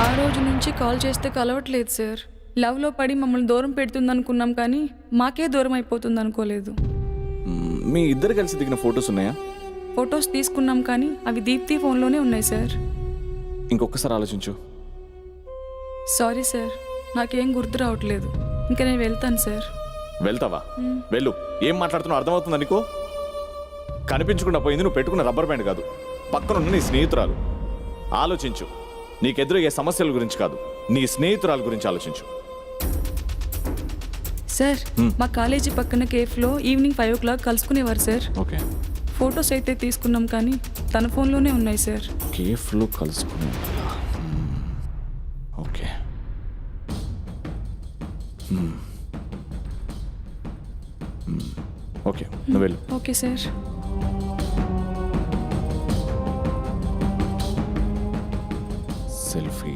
ఆ రోజు నుంచి కాల్ చేస్తే కలవట్లేదు సార్. లవ్లో పడి మమ్మల్ని దూరం పెడుతుంది అనుకున్నాం, కానీ మాకే దూరం అయిపోతుంది అనుకోలేదు. మీ ఇద్దరు కలిసి దిగిన ఫొటోస్ ఉన్నాయా? ఫొటోస్ తీసుకున్నాం, కానీ అవి దీప్తి ఫోన్లోనే ఉన్నాయి సార్. ఇంకొకసారి ఆలోచించు. సారీ సార్, నాకేం గుర్తు రావట్లేదు. ఇంకా నేను వెళ్తాను సార్. వెళ్తావా? వెళ్ళు. ఏం మాట్లాడుతున్నావు అర్థమవుతుందా నీకు? కనిపించకుండా పోయింది నువ్వు పెట్టుకున్న రబ్బర్ బ్యాండ్ కాదు, పక్కనున్న నీ స్నేహితురాలు. ఆలోచించు. నీకెదురయ్యే సమస్యల గురించి కాదు, నీ స్నేహితురాల గురించి ఆలోచించు. సార్, మా కాలేజీ పక్కన కేఫ్లో ఈవినింగ్ 5 o'clock కలుసుకునేవారు సార్. ఓకే. ఫొటోస్ అయితే తీసుకున్నాం, కానీ తన ఫోన్లోనే ఉన్నాయి సార్. కేఫ్లో కలుసుకునే. ఓకే. ఓకే, నువ్వు వెళ్ళు. Okay sir. సెల్ఫీ